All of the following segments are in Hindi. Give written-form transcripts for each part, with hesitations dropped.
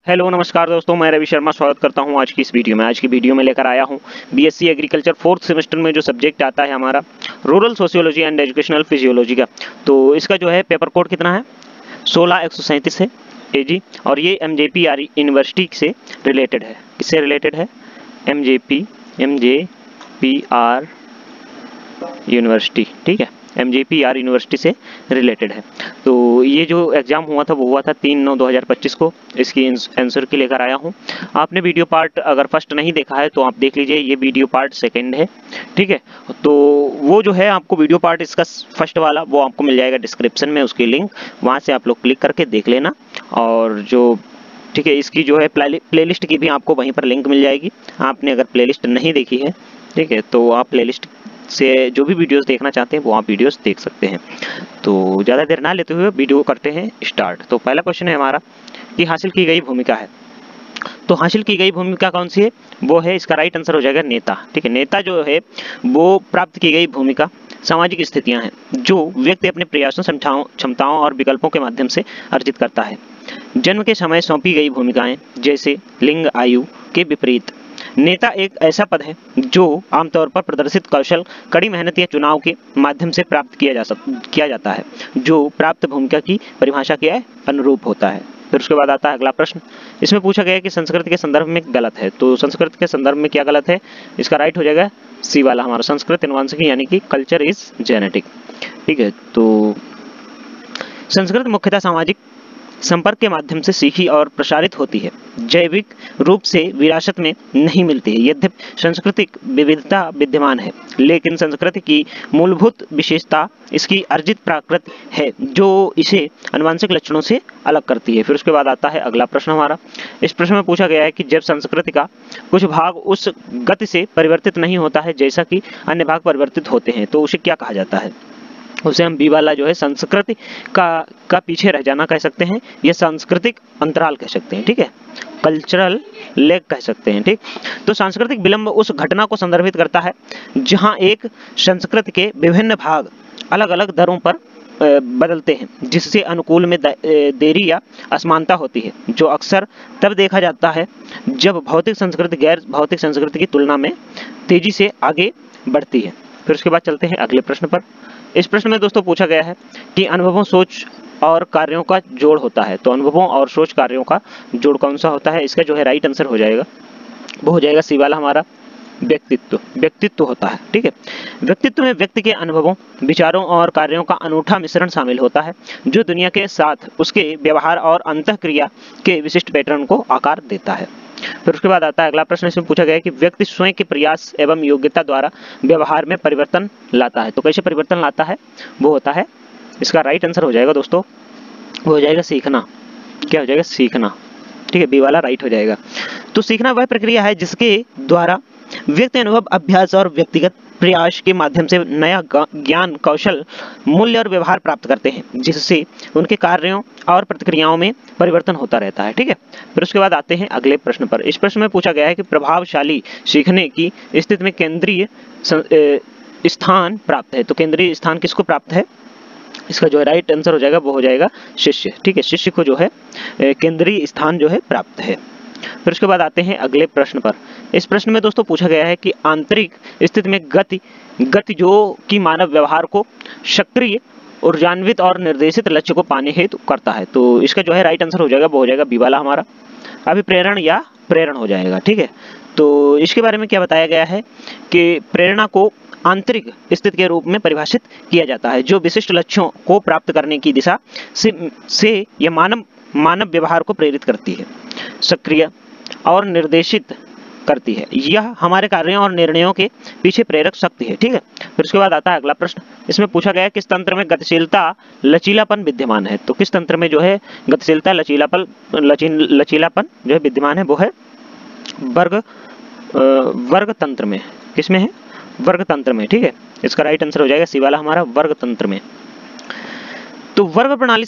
हेलो नमस्कार दोस्तों, मैं रवि शर्मा स्वागत करता हूं आज की इस वीडियो में। आज की वीडियो में लेकर आया हूं बीएससी एग्रीकल्चर 4th सेमेस्टर में जो सब्जेक्ट आता है हमारा rural sociology and educational physiology का। तो इसका जो है पेपर कोड कितना है, 16137 है एजी, और ये एमजेपीआर यूनिवर्सिटी से रिलेटेड है। किससे रिलेटेड है? एमजेपीआर यूनिवर्सिटी, ठीक है, एमजेपीआर यूनिवर्सिटी से रिलेटेड है। तो ये जो एग्जाम हुआ था वो हुआ था 3/9/2025 को। इसकी आंसर की लेकर आया हूँ। आपने वीडियो पार्ट अगर फर्स्ट नहीं देखा है तो आप देख लीजिए, ये वीडियो पार्ट सेकंड है, ठीक है। तो वो जो है आपको वीडियो पार्ट इसका फर्स्ट वाला वो आपको मिल जाएगा डिस्क्रिप्शन में, उसकी लिंक, वहाँ से आप लोग क्लिक करके देख लेना। और जो ठीक है, इसकी जो है प्लेलिस्ट की भी आपको वहीं पर लिंक मिल जाएगी। आपने अगर प्लेलिस्ट नहीं देखी है, ठीक है, तो आप प्लेलिस्ट से जो भी वीडियोस देखना चाहते हैं वो आप वीडियोस देख सकते हैं। तो ज़्यादा देर ना लेते हुए वीडियो करते हैं स्टार्ट। तो पहला क्वेश्चन है हमारा कि हासिल की गई भूमिका है। तो हासिल की गई भूमिका कौन सी है? वो है, इसका राइट आंसर हो जाएगा नेता, ठीक है। नेता जो है वो प्राप्त की गई भूमिका सामाजिक स्थितियां हैं जो व्यक्ति अपने प्रयासों, क्षमताओं और विकल्पों के माध्यम से अर्जित करता है। जन्म के समय सौंपी गई भूमिकाएं जैसे लिंग, आयु के विपरीत। नेता एक ऐसा पद है जो आमतौर पर प्रदर्शित कौशल, कड़ी मेहनत या चुनाव के माध्यम से प्राप्त किया जाता है, जो प्राप्त भूमिका की परिभाषा के अनुरूप होता है। फिर उसके बाद आता है अगला प्रश्न। इसमें पूछा गया है कि संस्कृत के संदर्भ में गलत है। तो संस्कृत के संदर्भ में क्या गलत है? इसका राइट हो जाएगा सी वाला हमारा, संस्कृत आनुवंशिकी यानी कि कल्चर इज जेनेटिक, ठीक है। तो संस्कृत मुख्यतः सामाजिक संपर्क के माध्यम से सीखी और प्रसारित होती है, जैविक रूप से विरासत में नहीं मिलती है। यद्यपि सांस्कृतिक विविधता विद्यमान है, लेकिन संस्कृति की मूलभूत विशेषता इसकी अर्जित प्राकृत है जो इसे आनुवंशिक लक्षणों से अलग करती है। फिर उसके बाद आता है अगला प्रश्न हमारा। इस प्रश्न में पूछा गया है कि जब संस्कृति का कुछ भाग उस गति से परिवर्तित नहीं होता है जैसा कि अन्य भाग परिवर्तित होते हैं, तो उसे क्या कहा जाता है? उसे हम बी वाला जो है संस्कृति का पीछे रह जाना कह सकते हैं, या सांस्कृतिक अंतराल कह सकते हैं, ठीक है, कल्चरल लैग कह सकते हैं, ठीक। तो सांस्कृतिक विलंब उस घटना को संदर्भित करता है जहां एक संस्कृति के विभिन्न भाग अलग अलग दरों पर बदलते हैं, जिससे अनुकूल में देरी या असमानता होती है, जो अक्सर तब देखा जाता है जब भौतिक संस्कृति गैर भौतिक संस्कृति की तुलना में तेजी से आगे बढ़ती है। फिर उसके बाद चलते हैं अगले प्रश्न पर। इस प्रश्न में दोस्तों पूछा गया है कि अनुभवों, सोच और कार्यों का जोड़ होता है। तो अनुभवों और सोच कार्यों का जोड़ कौन सा होता है? इसका जो है राइट आंसर हो जाएगा, वो हो जाएगा सी वाला हमारा, व्यक्तित्व होता है, ठीक है। व्यक्तित्व में व्यक्ति के अनुभवों, विचारों और कार्यों का अनूठा मिश्रण शामिल होता है, जो दुनिया के साथ उसके व्यवहार और अंतःक्रिया के विशिष्ट पैटर्न को आकार देता है। फिर उसके बाद आता है अगला प्रश्न। इसमें पूछा गया है कि व्यक्ति स्वयं के प्रयास एवं योग्यता द्वारा व्यवहार में परिवर्तन लाता है। तो कैसे परिवर्तन लाता है? वो होता है, इसका राइट आंसर हो जाएगा दोस्तों, वो हो जाएगा सीखना। क्या हो जाएगा? सीखना, ठीक है, बी वाला राइट हो जाएगा। तो सीखना वह प्रक्रिया है जिसके द्वारा व्यक्ति अनुभव, अभ्यास और व्यक्तिगत प्रयास के माध्यम से नया ज्ञान, कौशल, मूल्य और व्यवहार प्राप्त करते हैं, जिससे उनके कार्यों और प्रतिक्रियाओं में परिवर्तन होता रहता है, ठीक है। फिर उसके बाद आते हैं अगले प्रश्न पर। इस प्रश्न में पूछा गया है कि प्रभावशाली सीखने की स्थिति में केंद्रीय स्थान प्राप्त है। तो केंद्रीय स्थान किसको प्राप्त है? इसका जो है राइट आंसर हो जाएगा, वो हो जाएगा शिष्य, ठीक है। शिष्य को जो है केंद्रीय स्थान जो है प्राप्त है। फिर उसके बाद आते हैं अगले प्रश्न पर। इस प्रश्न में दोस्तों पूछा गया है कि आंतरिक स्थिति में गति जो कि मानव व्यवहार को सक्रिय, ऊर्जान्वित और निर्देशित लक्ष्य को पाने हेतु करता है। तो इसका जो है राइट आंसर हो जाएगा, वो हो जाएगा बी वाला हमारा, अभिप्रेरण या प्रेरण हो जाएगा, ठीक है। तो इसके बारे में क्या बताया गया है कि प्रेरणा को आंतरिक स्थिति के रूप में परिभाषित किया जाता है, जो विशिष्ट लक्ष्यों को प्राप्त करने की दिशा से यह मानव व्यवहार को प्रेरित करती है, सक्रिय और निर्देशित करती है। यह हमारे कार्यों और निर्णयों के पीछे प्रेरक शक्ति है, ठीक है। फिर उसके बाद आता है अगला प्रश्न। इसमें पूछा गया है किस तंत्र में गतिशीलता, लचीलापन विद्यमान है। तो किस तंत्र में जो है गतिशीलता, लचीलापन जो है विद्यमान है? वो है वर्ग तंत्र में। किसमें है? वर्ग तंत्र में, ठीक है। इसका राइट आंसर हो जाएगा सी वाला हमारा, वर्ग तंत्र में। तो वर्ग प्रणाली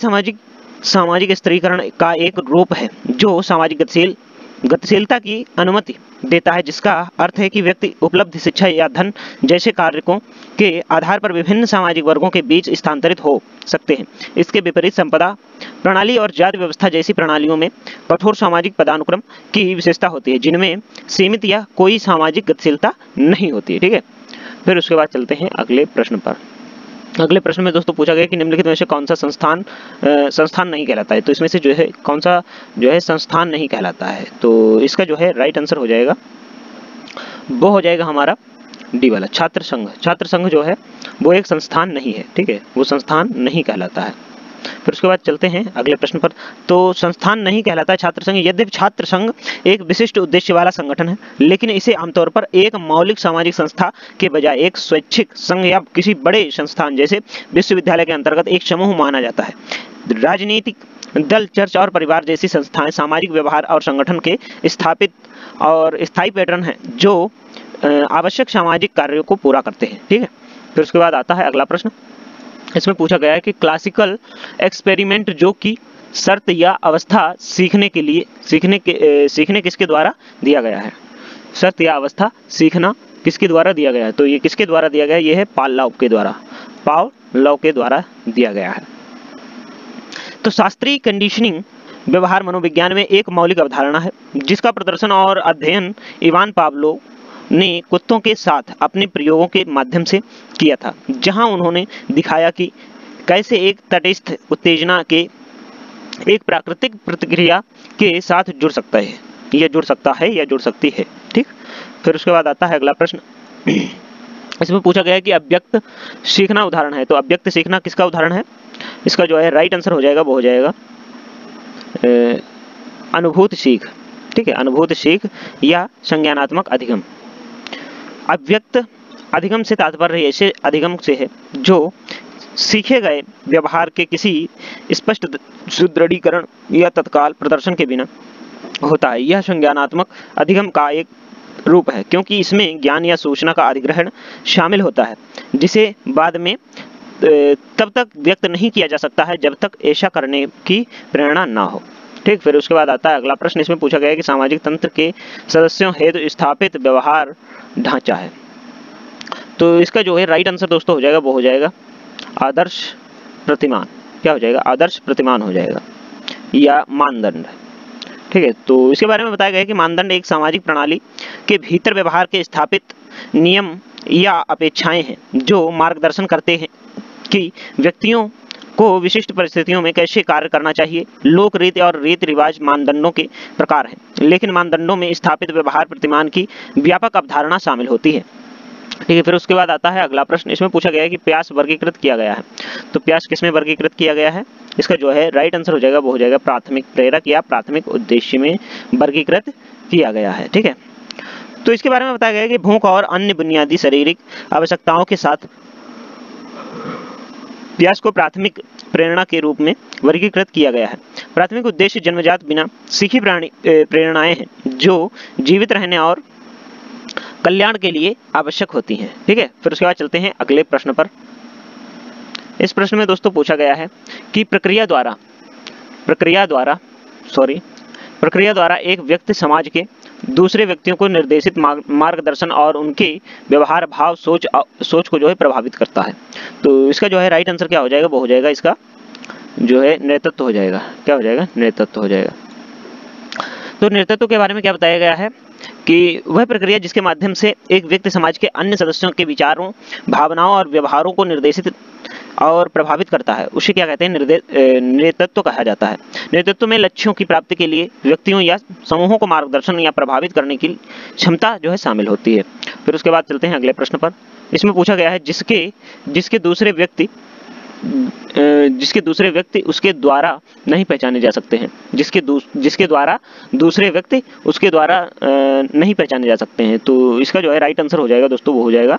सामाजिक स्त्रीकरण का एक रूप है जो सामाजिक गतिशील गतिशीलता की अनुमति देता है, जिसका अर्थ है कि व्यक्ति उपलब्ध शिक्षा या धन जैसे कारकों के आधार पर विभिन्न सामाजिक वर्गों के बीच स्थानांतरित हो सकते हैं। इसके विपरीत संपदा प्रणाली और जाति व्यवस्था जैसी प्रणालियों में कठोर सामाजिक पदानुक्रम की विशेषता होती है, जिनमें सीमित या कोई सामाजिक गतिशीलता नहीं होती है। ठीक है, फिर उसके बाद चलते हैं अगले प्रश्न पर। अगले प्रश्न में दोस्तों पूछा गया कि निम्नलिखित में से कौन सा संस्थान नहीं कहलाता है। तो इसमें से जो है कौन सा जो है संस्थान नहीं कहलाता है, तो इसका जो है राइट आंसर हो जाएगा वो हो जाएगा हमारा डी वाला, छात्र संघ। छात्र संघ जो है वो एक संस्थान नहीं है। ठीक है, वो संस्थान नहीं कहलाता है। फिर उसके बाद चलते हैं अगले प्रश्न पर। तो संस्थान नहीं कहलाता है छात्र संघ। यद्यपि छात्र संघ एक विशिष्ट उद्देश्य वाला संगठन है, लेकिन इसे आमतौर पर एक मौलिक सामाजिक संस्था के बजाय एक स्वैच्छिक संघ या किसी बड़े संस्थान जैसे विश्वविद्यालय के अंतर्गत एक समूह माना जाता है। राजनीतिक दल, चर्च और परिवार जैसी संस्थाएं सामाजिक व्यवहार और संगठन के स्थापित और स्थायी पैटर्न हैं जो आवश्यक सामाजिक कार्यों को पूरा करते हैं। ठीक है, फिर उसके बाद आता है अगला प्रश्न। इसमें पूछा गया है कि क्लासिकल एक्सपेरिमेंट जो कि शर्त या अवस्था सीखने किसके द्वारा दिया गया है। शर्त या अवस्था सीखना किसके द्वारा दिया गया है, तो ये किसके द्वारा दिया गया है, ये है पावलोव के द्वारा दिया गया है। तो शास्त्रीय कंडीशनिंग व्यवहार मनोविज्ञान में एक मौलिक अवधारणा है जिसका प्रदर्शन और अध्ययन इवान पावलोव ने कुत्तों के साथ अपने प्रयोगों के माध्यम से किया था, जहां उन्होंने दिखाया कि कैसे एक तटस्थ उत्तेजना के एक प्राकृतिक प्रतिक्रिया के साथ जुड़ सकता है या जुड़ सकती है। ठीक, फिर उसके बाद आता है अगला प्रश्न। इसमें पूछा गया है कि अव्यक्त सीखना उदाहरण है। तो अव्यक्त सीखना किसका उदाहरण है, इसका जो है राइट आंसर हो जाएगा वो हो जाएगा अनुभूत सीख। ठीक है, अनुभूत सीख या संज्ञानात्मक अधिगम। अव्यक्त अधिगम से तात्पर्य ऐसे अधिगम से है जो सीखे गए व्यवहार के किसी स्पष्ट सुदृढ़ीकरण या तत्काल प्रदर्शन के बिना होता है। यह संज्ञानात्मक अधिगम का एक रूप है क्योंकि इसमें ज्ञान या सूचना का अधिग्रहण शामिल होता है, जिसे बाद में तब तक व्यक्त नहीं किया जा सकता है जब तक ऐसा करने की प्रेरणा ना हो। ठीक, फिर उसके बाद आता है अगला प्रश्न। इसमें पूछा गया है कि सामाजिक तंत्र के सदस्यों हेतु स्थापित व्यवहार ढांचा है। तो इसका जो है राइट आंसर दोस्तों हो जाएगा वो हो जाएगा आदर्श प्रतिमान। क्या हो जाएगा, आदर्श प्रतिमान हो जाएगा या मानदंड। ठीक है, तो इसके बारे में बताया गया है कि मानदंड एक सामाजिक प्रणाली के भीतर व्यवहार के स्थापित नियम या अपेक्षाएं हैं जो मार्गदर्शन करते हैं कि व्यक्तियों को विशिष्ट परिस्थितियों में कैसे कार्य करना चाहिए। लोक रीति और रीति रिवाज मानदंडों के प्रकार हैं, लेकिन मानदंडों में स्थापित व्यवहार प्रतिमान की व्यापक अवधारणा शामिल होती है। ठीक है, फिर उसके बाद आता है अगला प्रश्न। इसमें पूछा गया है कि प्यास वर्गीकृत किया गया है। तो प्यास किसमें वर्गीकृत किया गया है, इसका जो है राइट आंसर हो जाएगा वो हो जाएगा प्राथमिक प्रेरक या प्राथमिक उद्देश्य में वर्गीकृत किया गया है। ठीक है, तो इसके बारे में बताया गया है कि भूख और अन्य बुनियादी शारीरिक आवश्यकताओं के साथ प्यास को प्राथमिक प्रेरणा के रूप में वर्गीकृत किया गया है। प्राथमिक उद्देश्य जन्मजात बिना सीखी प्रेरणाएं हैं जो जीवित रहने और कल्याण के लिए आवश्यक होती हैं। ठीक है, फिर उसके बाद चलते हैं अगले प्रश्न पर। इस प्रश्न में दोस्तों पूछा गया है कि प्रक्रिया द्वारा एक व्यक्ति समाज के दूसरे व्यक्तियों को निर्देशित मार्गदर्शन और उनके व्यवहार भाव सोच को जो है प्रभावित करता है। तो इसका जो है राइट आंसर क्या हो जाएगा वो हो जाएगा इसका जो है नेतृत्व हो जाएगा। क्या हो जाएगा, नेतृत्व हो जाएगा। तो नेतृत्व के बारे में क्या बताया गया है कि वह प्रक्रिया जिसके माध्यम से एक व्यक्ति समाज के अन्य सदस्यों के विचारों, भावनाओं और व्यवहारों को निर्देशित और प्रभावित करता है, उसे क्या कहते हैं, नेतृत्व कहा जाता है। नेतृत्व में लक्ष्यों की प्राप्ति के लिए व्यक्तियों या समूहों को मार्गदर्शन या प्रभावित करने की क्षमता जो है शामिल होती है। फिर उसके बाद चलते हैं अगले प्रश्न पर। इसमें पूछा गया है जिसके दूसरे व्यक्ति उसके द्वारा नहीं पहचाने जा सकते हैं। जिसके द्वारा दूसरे व्यक्ति उसके द्वारा नहीं पहचाने जा सकते हैं। तो इसका जो है राइट आंसर हो जाएगा दोस्तों वो हो जाएगा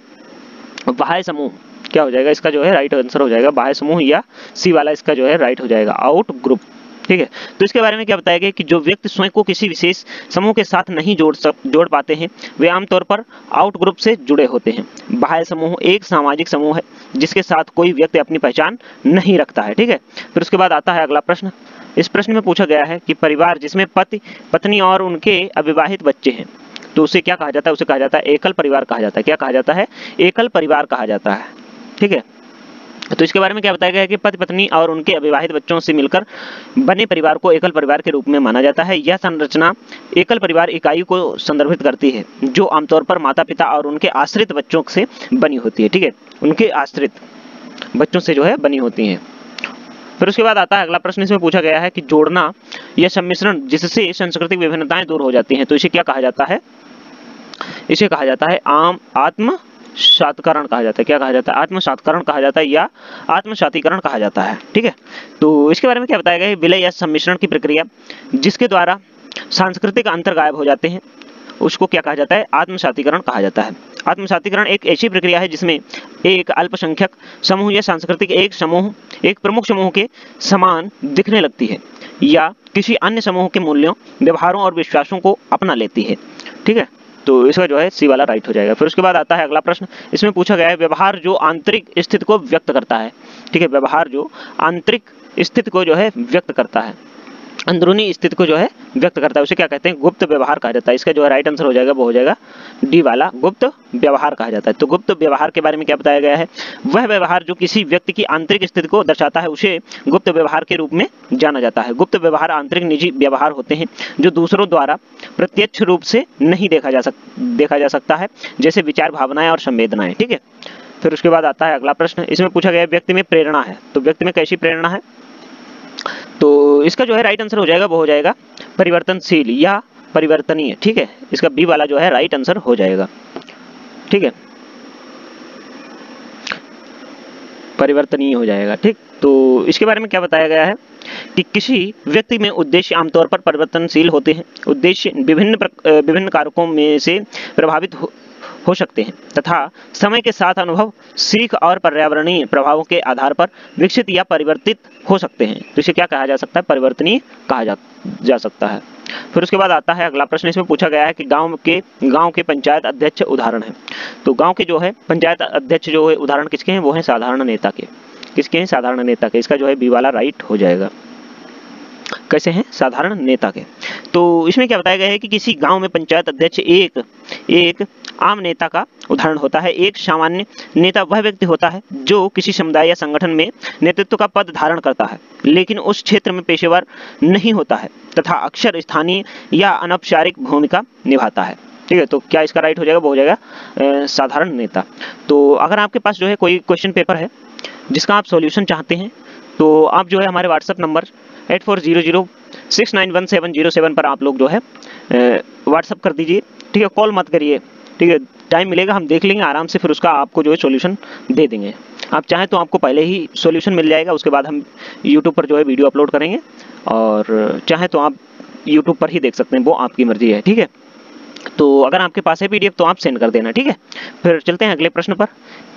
बाह्य समूह। क्या हो जाएगा, इसका जो है राइट आंसर हो जाएगा बाह्य समूह या सी वाला इसका जो है राइट हो जाएगा आउट ग्रुप। ठीक है। तो इसके बारे में क्या बताया गया कि जो व्यक्ति स्वयं को किसी विशेष समूह के साथ नहीं जोड़ पाते हैं वे आमतौर पर आउट ग्रुप से जुड़े होते हैं। बाह्य समूह एक सामाजिक समूह है जिसके साथ कोई व्यक्ति अपनी पहचान नहीं रखता है। ठीक है। फिर उसके बाद आता है अगला प्रश्न। इस प्रश्न में पूछा गया है कि परिवार जिसमें पति पत्नी और उनके अविवाहित बच्चे हैं तो उसे क्या कहा जाता है? उसे कहा जाता है एकल परिवार कहा जाता है। क्या कहा जाता है? एकल परिवार कहा जाता है। ठीक है। तो इसके बारे में क्या बताया गया है कि पति पत्नी और उनके अविवाहित बच्चों से मिलकर बने परिवार को एकल परिवार के रूप में माना जाता है। यह संरचना एकल परिवार इकाई को संदर्भित करती है जो आमतौर पर माता पिता और उनके आश्रित बच्चों से बनी होती है। ठीक है। उनके आश्रित बच्चों से जो है बनी होती है। फिर उसके बाद आता है अगला प्रश्न। इसमें पूछा गया है कि जोड़ना या सम्मिश्रण जिससे सांस्कृतिक विभिन्नताएं दूर हो जाती हैं तो इसे क्या कहा जाता है? इसे कहा जाता है आत्मसातीकरण कहा जाता है। क्या कहा जाता है? आत्मसातीकरण कहा जाता है या आत्मसातीकरण कहा जाता है। ठीक है। तो इसके बारे में क्या बताया गया है? विलय या सम्मिश्रण की प्रक्रिया जिसके द्वारा सांस्कृतिक अंतर गायब हो जाते हैं उसको क्या कहा जाता है? आत्मसातीकरण कहा जाता है। आत्मसातीकरण एक ऐसी प्रक्रिया है जिसमें एक अल्पसंख्यक समूह या सांस्कृतिक एक प्रमुख समूह के समान दिखने लगती है या किसी अन्य समूह के मूल्यों, व्यवहारों और विश्वासों को अपना लेती है। ठीक है। तो इसका जो है सी वाला राइट हो जाएगा। फिर उसके बाद आता है अगला प्रश्न। इसमें पूछा गया है व्यवहार जो आंतरिक स्थिति को व्यक्त करता है। ठीक है। व्यवहार जो आंतरिक स्थिति को जो है व्यक्त करता है, अंदरूनी स्थिति को जो है व्यक्त करता है उसे क्या कहते हैं? गुप्त व्यवहार कहा जाता है। इसका जो है राइट आंसर हो जाएगा वो हो जाएगा डी वाला, गुप्त व्यवहार कहा जाता है। तो गुप्त व्यवहार के बारे में क्या बताया गया है? वह व्यवहार जो किसी व्यक्ति की आंतरिक स्थिति को दर्शाता है उसे गुप्त व्यवहार के रूप में जाना जाता है। गुप्त व्यवहार आंतरिक निजी व्यवहार होते हैं जो दूसरों द्वारा प्रत्यक्ष रूप से नहीं देखा जा सकता है, जैसे विचार, भावनाएं और संवेदनाएं। ठीक है। फिर उसके बाद आता है अगला प्रश्न। इसमें पूछा गया व्यक्ति में प्रेरणा है तो व्यक्ति में कैसी प्रेरणा है? तो इसका जो है राइट आंसर हो जाएगा वो हो जाएगा परिवर्तनशील या परिवर्तनीय। ठीक है। इसका बी वाला जो है राइट आंसर हो जाएगा। ठीक है। परिवर्तनीय हो जाएगा। ठीक। तो इसके बारे में क्या बताया गया है कि किसी व्यक्ति में उद्देश्य आमतौर पर परिवर्तनशील होते हैं। उद्देश्य विभिन्न कारकों में से प्रभावित हो सकते हैं तथा समय के साथ अनुभव, सीख और पर्यावरणीय प्रभावों के आधार पर विकसित या परिवर्तित हो सकते हैं। तो इसे क्या कहा जा सकता है? परिवर्तनीय कहा जा सकता है। फिर उसके बाद आता है अगला प्रश्न। इसमें पूछा गया है कि गांव के पंचायत अध्यक्ष उदाहरण है। तो गांव के जो है पंचायत अध्यक्ष जो है उदाहरण किसके हैं? वो है साधारण नेता के। किसके हैं? साधारण नेता के। इसका जो है बी वाला राइट हो जाएगा। कैसे हैं? साधारण नेता के। तो इसमें क्या बताया गया है कि किसी गांव में पंचायत अध्यक्ष एक आम नेता का उदाहरण होता है। एक सामान्य नेता वह व्यक्ति होता है जो किसी समुदाय या संगठन में नेतृत्व का पद धारण करता है लेकिन उस क्षेत्र में पेशेवर नहीं होता है तथा अक्सर स्थानीय या अनौपचारिक भूमिका निभाता है। ठीक है। तो क्या इसका राइट हो जाएगा? वो हो जाएगा साधारण नेता। तो अगर आपके पास जो है कोई क्वेश्चन पेपर है जिसका आप सॉल्यूशन चाहते हैं तो आप जो है हमारे व्हाट्सएप नंबर 8400691707 पर आप लोग जो है व्हाट्सएप कर दीजिए। ठीक है। कॉल मत करिए। ठीक है। टाइम मिलेगा हम देख लेंगे आराम से, फिर उसका आपको जो है सॉल्यूशन दे देंगे। आप चाहें तो आपको पहले ही सॉल्यूशन मिल जाएगा, उसके बाद हम यूट्यूब पर जो है वीडियो अपलोड करेंगे और चाहें तो आप यूट्यूब पर ही देख सकते हैं, वो आपकी मर्जी है। ठीक है। तो अगर आपके पास है पीडीएफ तो आप सेंड कर देना। ठीक है। फिर चलते हैं अगले प्रश्न पर।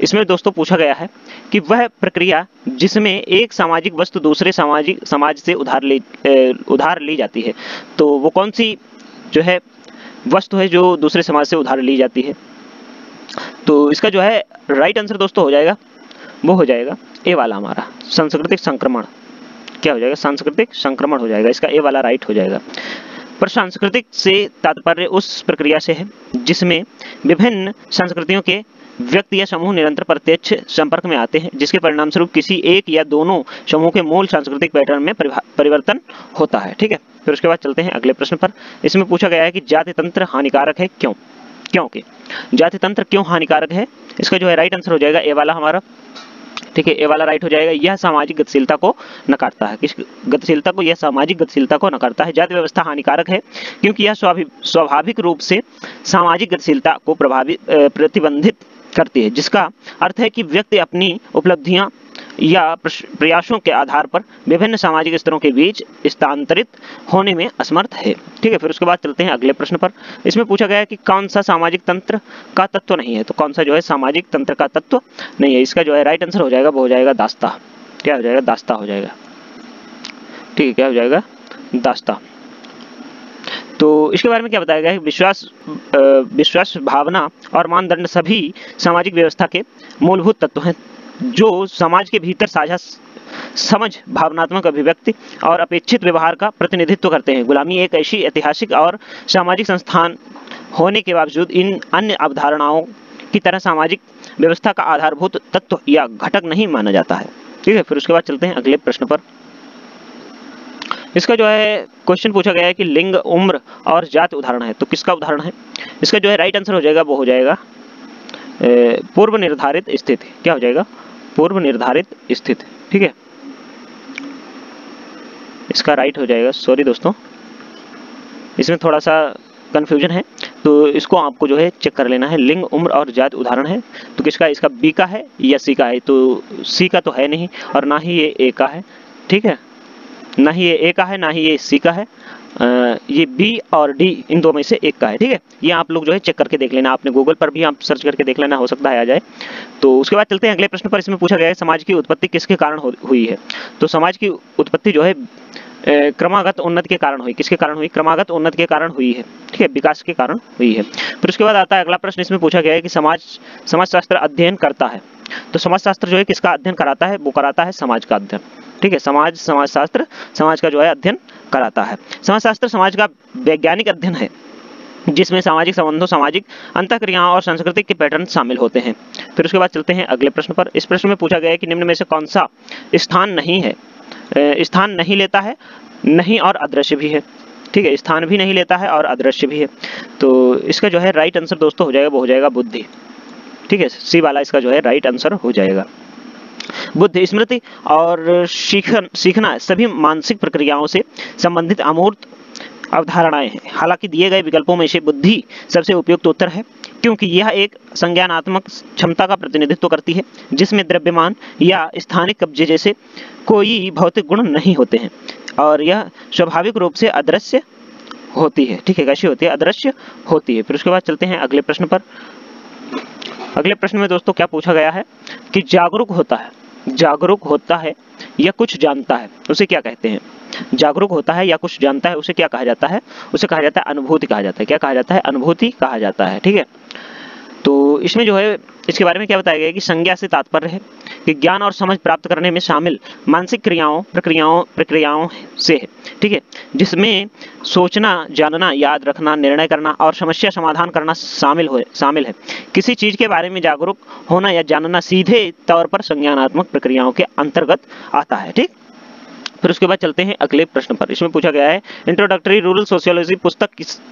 इसमें दोस्तों पूछा गया है कि वह प्रक्रिया जिसमें एक सामाजिक वस्तु दूसरे समाज से उधार ली जाती है तो वो कौन सी जो है वस्तु है जो दूसरे समाज से उधार ली जाती है? तो इसका जो है राइट आंसर दोस्तों हो जाएगा वो हो जाएगा ए वाला हमारा सांस्कृतिक संक्रमण। क्या हो जाएगा? सांस्कृतिक संक्रमण हो जाएगा। इसका ए वाला राइट हो जाएगा। पर सांस्कृतिक से तात्पर्य उस प्रक्रिया से है जिसमें विभिन्न संस्कृतियों के व्यक्ति या समूह निरंतर प्रत्यक्ष संपर्क में आते हैं जिसके परिणाम स्वरूप किसी एक या दोनों समूह के मूल सांस्कृतिक पैटर्न में परिवर्तन होता है। ठीक है। फिर उसके बाद चलते हैं अगले प्रश्न पर। इसमें पूछा गया है कि जाति तंत्र हानिकारक है क्यों? क्योंकि जाति तंत्र क्यों हानिकारक है? इसका जो है राइट आंसर हो जाएगा ए वाला हमारा। ठीक है। ए वाला राइट हो जाएगा। यह सामाजिक गतिशीलता को नकारता है। किस गतिशीलता को? यह सामाजिक गतिशीलता को नकारता है। जाति व्यवस्था हानिकारक है क्योंकि यह स्वाभाविक रूप से सामाजिक गतिशीलता को प्रतिबंधित करती है, जिसका अर्थ है कि व्यक्ति अपनी उपलब्धियां या प्रयासों के आधार पर विभिन्न सामाजिक स्तरों के बीच स्थानांतरित होने में असमर्थ है। ठीक है। फिर उसके बाद चलते हैं अगले प्रश्न पर। इसमें पूछा गया है कि कौन सा सामाजिक तंत्र का तत्व नहीं है? तो कौन सा जो है सामाजिक तंत्र का तत्व नहीं है? इसका जो है राइट आंसर हो जाएगा वो हो जाएगा दास्ता। क्या हो जाएगा? दास्ता हो जाएगा। ठीक है, क्या हो जाएगा, दास्ता। तो इसके बारे में क्या बताया गया है, विश्वास भावना और मानदंड सभी सामाजिक व्यवस्था के मूलभूत तत्व हैं जो समाज के भीतर साझा समझ, भावनात्मक अभिव्यक्ति और अपेक्षित व्यवहार का प्रतिनिधित्व करते हैं। गुलामी एक ऐसी ऐतिहासिक और सामाजिक संस्थान होने के बावजूद इन अन्य अवधारणाओं की तरह सामाजिक व्यवस्था का आधारभूत तत्व या घटक नहीं माना जाता है। ठीक है, फिर उसके बाद चलते हैं अगले प्रश्न पर। इसका जो है क्वेश्चन पूछा गया है कि लिंग, उम्र और जाति उदाहरण है, तो किसका उदाहरण है? इसका जो है राइट आंसर हो जाएगा, वो हो जाएगा पूर्व निर्धारित स्थिति। क्या हो जाएगा, पूर्व निर्धारित स्थिति। ठीक है, इसका राइट हो जाएगा, सॉरी दोस्तों इसमें थोड़ा सा कंफ्यूजन है, तो इसको आपको जो है चेक कर लेना है। लिंग, उम्र और जाति उदाहरण है, तो किसका, इसका बी का है या सी का है? तो सी का तो है नहीं और ना ही ये ए का है। ठीक है, ना ही ये ए का है, ना ही ये सी का है, ये बी और डी इन दो में से एक का है। ठीक है, ये आप लोग जो है चेक करके देख लेना, आपने गूगल पर भी आप सर्च करके देख लेना, हो सकता है आ जाए। तो उसके बाद चलते हैं अगले प्रश्न पर। इसमें पूछा गया है समाज की उत्पत्ति किसके कारण हुई है? तो समाज की उत्पत्ति जो है क्रमागत उन्नति के कारण हुई। किसके कारण हुई? क्रमागत उन्नति के कारण हुई है। ठीक है, विकास के कारण हुई है। फिर उसके बाद आता है अगला प्रश्न। इसमें पूछा गया है कि समाजशास्त्र अध्ययन करता है, तो समाजशास्त्र जो है किसका अध्ययन कराता है? वो कराता है समाज का अध्ययन। ठीक है, समाजशास्त्र समाज का जो है अध्ययन कराता है। समाजशास्त्र समाज का वैज्ञानिक अध्ययन है जिसमें सामाजिक संबंधों, सामाजिक अंतःक्रियाओं और सांस्कृतिक के पैटर्न शामिल होते हैं। फिर उसके बाद चलते हैं अगले प्रश्न पर। इस प्रश्न में पूछा गया है कि निम्न में से कौन सा स्थान नहीं लेता है, नहीं और अदृश्य भी है। ठीक है, स्थान भी नहीं लेता है और अदृश्य भी है। तो इसका जो है राइट आंसर दोस्तों हो जाएगा, वो हो जाएगा बुद्धि। ठीक है, सी वाला इसका जो है राइट आंसर हो जाएगा। बुद्धि, स्मृति और सीखना सभी मानसिक प्रक्रियाओं से संबंधित अमूर्त अवधारणाएं हैं। हालांकि दिए गए विकल्पों में से बुद्धि सबसे उपयुक्त उत्तर है, क्योंकि यह एक संज्ञानात्मक क्षमता का प्रतिनिधित्व करती है जिसमें द्रव्यमान या स्थानिक कब्जे जैसे कोई भौतिक गुण नहीं होते हैं और यह स्वाभाविक रूप से अदृश्य होती है। ठीक है, कैसी होती है? अदृश्य होती है। फिर उसके बाद चलते हैं अगले प्रश्न पर। अगले प्रश्न में दोस्तों क्या पूछा गया है कि जागरूक होता है या कुछ जानता है, उसे क्या कहते हैं? जागरूक होता है या कुछ जानता है, उसे क्या कहा जाता है? उसे कहा जाता है अनुभूति कहा जाता है। क्या कहा जाता है? अनुभूति कहा जाता है। ठीक है, तो इसमें जो है इसके बारे में क्या बताया गया है कि संज्ञा से तात्पर्य है कि ज्ञान और समझ प्राप्त करने में शामिल मानसिक प्रक्रियाओं से है। ठीक है, जिसमें सोचना, जानना, याद रखना, निर्णय करना और समस्या समाधान करना शामिल है। किसी चीज के बारे में जागरूक होना या जानना सीधे तौर पर संज्ञानात्मक प्रक्रियाओं के अंतर्गत आता है। ठीक, फिर उसके बाद चलते हैं अगले प्रश्न पर। इसमें पूछा गया है इंट्रोडक्टरी रूरल सोशियोलॉजी पुस्तक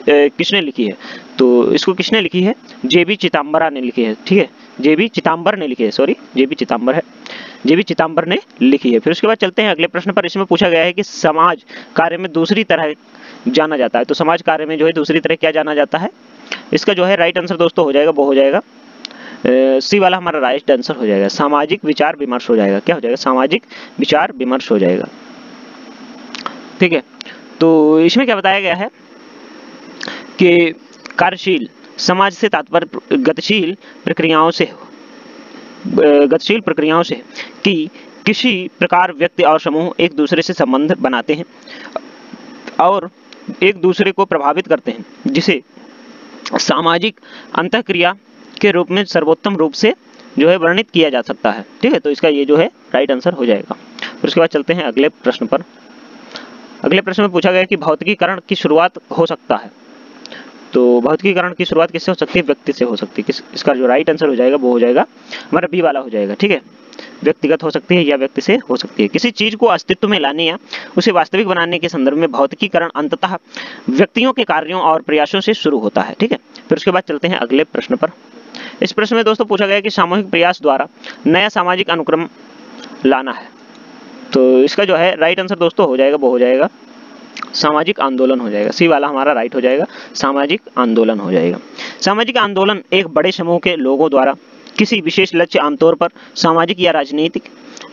किसने लिखी है? तो इसको किसने लिखी है? जेबी चिदंबरा ने लिखी है। ठीक है, जेबी चिदंबर ने लिखी है, सॉरी जेबी चिदंबर ने लिखी है। फिर उसके बाद चलते हैं अगले प्रश्न पर। इसमें पूछा गया है कि समाज कार्य में दूसरी तरह जाना जाता है, तो समाज कार्य में जो है दूसरी तरह क्या जाना जाता है? इसका जो है राइट आंसर दोस्तों हो जाएगा, वो हो जाएगा सी वाला हमारा राइट आंसर हो जाएगा, सामाजिक विचार विमर्श हो जाएगा। क्या हो जाएगा? सामाजिक विचार विमर्श हो जाएगा। ठीक है, तो इसमें क्या बताया गया है कि कार्यशील समाज से तात्पर्य गतिशील प्रक्रियाओं से कि किसी प्रकार व्यक्ति और समूह एक दूसरे से संबंध बनाते हैं और एक दूसरे को प्रभावित करते हैं, जिसे सामाजिक अंतःक्रिया के रूप में सर्वोत्तम रूप से जो है वर्णित किया जा सकता है। ठीक है, तो इसका ये जो है राइट आंसर हो जाएगा। फिर उसके बाद चलते हैं अगले प्रश्न पर। अगले प्रश्न में पूछा गया कि भौतिकीकरण की शुरुआत हो सकता है, तो भौतिकीकरण की शुरुआत किससे हो सकती है? व्यक्ति से हो सकती है। इसका जो राइट आंसर हो जाएगा वो हो जाएगा हमारा बी वाला हो जाएगा। ठीक है, व्यक्तिगत हो सकती है या व्यक्ति से हो सकती है। किसी चीज को अस्तित्व में लाने या उसे वास्तविक बनाने के संदर्भ में भौतिकीकरण अंततः व्यक्तियों के कार्यों और प्रयासों से शुरू होता है। ठीक है, फिर उसके बाद चलते हैं अगले प्रश्न पर। इस प्रश्न में दोस्तों पूछा गया कि सामूहिक प्रयास द्वारा नया सामाजिक अनुक्रम लाना है, तो इसका जो है राइट आंसर दोस्तों हो जाएगा, वो हो जाएगा सामाजिक आंदोलन हो जाएगा। सी वाला हमारा राइट हो जाएगा, सामाजिक आंदोलन हो जाएगा। सामाजिक आंदोलन एक बड़े समूह के लोगों द्वारा किसी विशेष लक्ष्य, आमतौर पर सामाजिक या राजनीतिक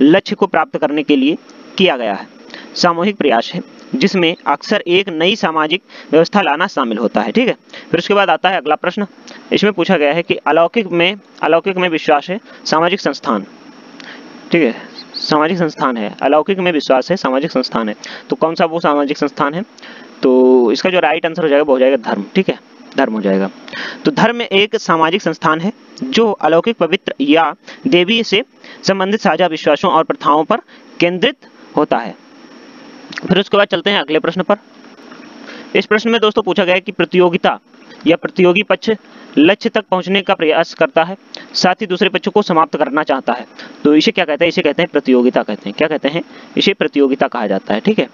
लक्ष्य को प्राप्त करने के लिए किया गया है सामूहिक प्रयास है, जिसमें अक्सर एक नई सामाजिक व्यवस्था लाना शामिल होता है। ठीक है, फिर उसके बाद आता है अगला प्रश्न। इसमें पूछा गया है कि अलौकिक में विश्वास है सामाजिक संस्थान। ठीक है, सामाजिक संस्थान है, अलौकिक में विश्वास है, सामाजिक संस्थान है। तो कौन सा वो सामाजिक संस्थान है? तो इसका जो राइट आंसर हो जाएगा वो हो जाएगा धर्म। ठीक है, धर्म हो जाएगा। तो धर्म एक सामाजिक संस्थान है जो अलौकिक, पवित्र या देवी से संबंधित साझा विश्वासों और प्रथाओं पर केंद्रित होता है। फिर उसके बाद चलते हैं अगले प्रश्न पर। इस प्रश्न में दोस्तों पूछा गया है कि प्रतियोगिता या प्रतियोगी पक्ष लक्ष्य तक पहुंचने का प्रयास करता है, साथ ही दूसरे पक्ष को समाप्त करना चाहता है। तो इसे क्या कहते हैं? इसे कहते हैं प्रतियोगिता कहते हैं। क्या कहते हैं? इसे प्रतियोगिता कहा जाता है। ठीक है,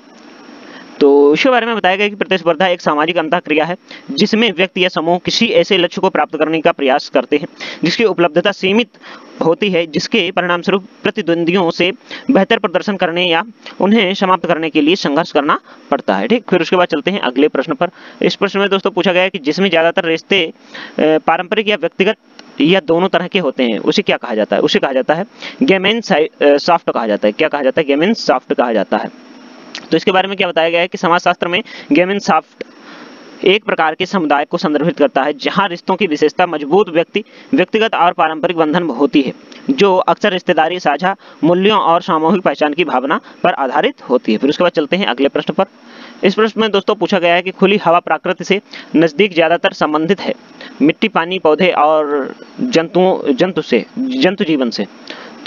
तो इसके बारे में बताया गया कि प्रतिस्पर्धा एक सामाजिक अंतःक्रिया है जिसमें व्यक्ति या समूह किसी ऐसे लक्ष्य को प्राप्त करने का प्रयास करते हैं जिसकी उपलब्धता सीमित होती है, जिसके परिणाम स्वरूप प्रतिद्वंदियों से बेहतर प्रदर्शन करने या उन्हें समाप्त करने के लिए संघर्ष करना पड़ता है। ठीक, फिर उसके बाद चलते हैं अगले प्रश्न पर। इस प्रश्न में दोस्तों पूछा गया है कि जिसमें ज्यादातर रिश्ते पारंपरिक या व्यक्तिगत या दोनों तरह के होते हैं, उसे क्या कहा जाता है? उसे कहा जाता है गेमेनशाफ्ट कहा जाता है। क्या कहा जाता है? गेमेनशाफ्ट कहा जाता है। तो इसके बारे में क्या बताया गया है कि समाजशास्त्र में गेमेनशाफ्ट एक प्रकार के समुदाय को संदर्भित करता है जहां रिश्तों की विशेषता मजबूत व्यक्तिगत और पारंपरिक बंधन होती है, जो अक्सर रिश्तेदारी, साझा मूल्यों और सामूहिक पहचान की भावना पर आधारित होती है। फिर उसके बाद चलते हैं अगले प्रश्न पर। इस प्रश्न में दोस्तों पूछा गया है कि खुली हवा प्रकृति से नजदीक ज्यादातर संबंधित है, मिट्टी, पानी, पौधे और जंतु जीवन से।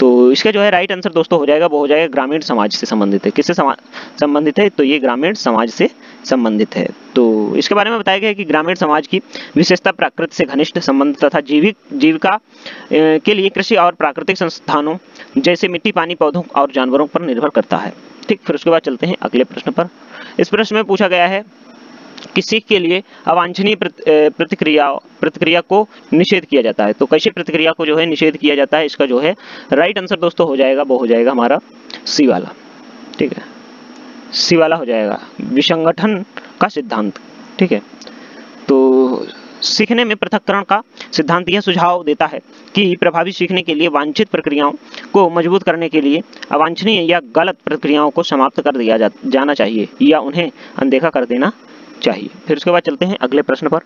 तो इसका जो है राइट आंसर दोस्तों हो जाएगा वो हो जाएगा ग्रामीण समाज से संबंधित है। किससे संबंधित है? तो ये ग्रामीण समाज से संबंधित है। तो इसके बारे में बताया गया है कि ग्रामीण समाज की विशेषता प्रकृति से घनिष्ठ संबंध तथा जीविका के लिए कृषि और प्राकृतिक संसाधनों जैसे मिट्टी, पानी, पौधों और जानवरों पर निर्भर करता है। ठीक, फिर उसके बाद चलते हैं अगले प्रश्न पर। इस प्रश्न में पूछा गया है कि सीख के लिए अवांछनीय प्रतिक्रिया को निषेध किया जाता है। तो कैसे प्रतिक्रिया को जो है निषेध किया जाता है? इसका जो है राइट आंसर दोस्तों हो जाएगा वो हो जाएगा हमारा सी वाला। ठीक है, सी वाला हो जाएगा, विसंगठन का सिद्धांत। ठीक है, तो सीखने में पृथक्करण का सिद्धांत यह सुझाव देता है कि प्रभावी सीखने के लिए वांछित प्रक्रियाओं को मजबूत करने के लिए अवांछनीय या गलत प्रक्रियाओं को समाप्त कर दिया जाना चाहिए या उन्हें अनदेखा कर देना चाहिए। फिर उसके बाद चलते हैं अगले प्रश्न पर।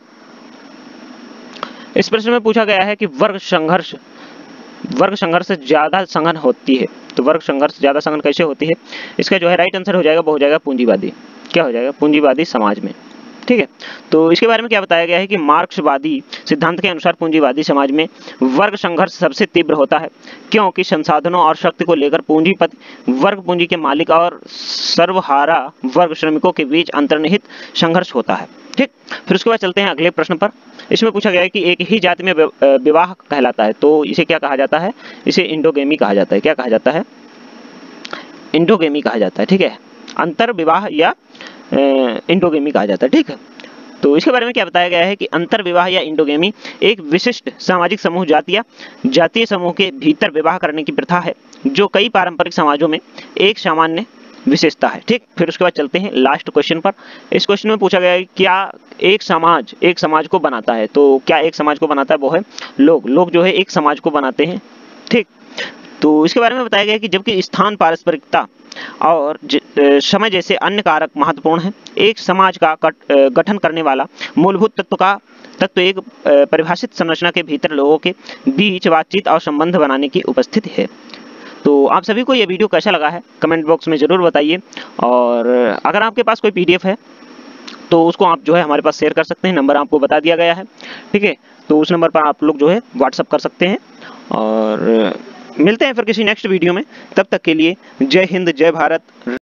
इस प्रश्न में पूछा गया है कि वर्ग संघर्ष ज्यादा सघन होती है। तो वर्ग संघर्ष ज्यादा सघन कैसे होती है? इसका जो है राइट आंसर हो जाएगा वो हो जाएगा पूंजीवादी। क्या हो जाएगा? पूंजीवादी समाज में। ठीक है, तो इसके बारे में क्या बताया गया है कि मार्क्सवादी सिद्धांत के अनुसार पूंजीवादी समाज में वर्ग संघर्ष सबसे तीव्र होता है, क्योंकि संसाधनों और शक्ति को लेकर पूंजीपति वर्ग, पूंजी के मालिक और सर्वहारा वर्ग श्रमिकों के बीच अंतर्निहित संघर्ष होता है। ठीक, फिर उसके बाद चलते हैं अगले प्रश्न पर। इसमें पूछा गया है कि एक ही जाति में विवाह कहलाता है। तो इसे क्या कहा जाता है? इसे इंडोगेमी कहा जाता है। क्या कहा जाता है? इंडोगेमी कहा जाता है। ठीक है, अंतर विवाह या इंडोगेमी कहा जाता है। ठीक है, तो इसके बारे में क्या बताया गया है कि अंतर विवाह या इंडोगेमी एक विशिष्ट सामाजिक समूह जातीय समूह के भीतर विवाह करने की प्रथा है जो कई पारंपरिक समाजों में एक सामान्य विशेषता है। ठीक, फिर उसके बाद चलते हैं लास्ट क्वेश्चन पर। इस क्वेश्चन में पूछा गया है क्या एक समाज को बनाता है? तो क्या एक समाज को बनाता है? वो है लोग जो है एक समाज को बनाते हैं। ठीक, तो इसके बारे में बताया गया है कि जबकि स्थान, पारस्परिकता और समय जैसे अन्य कारक महत्वपूर्ण हैं, एक समाज का गठन करने वाला मूलभूत तत्व एक परिभाषित संरचना के भीतर लोगों के बीच बातचीत और संबंध बनाने की उपस्थिति है। तो आप सभी को यह वीडियो कैसा लगा है कमेंट बॉक्स में जरूर बताइए, और अगर आपके पास कोई PDF है तो उसको आप जो है हमारे पास शेयर कर सकते हैं। नंबर आपको बता दिया गया है। ठीक है, तो उस नंबर पर आप लोग जो है व्हाट्सअप कर सकते हैं, और मिलते हैं फिर किसी नेक्स्ट वीडियो में। तब तक के लिए जय हिंद, जय भारत।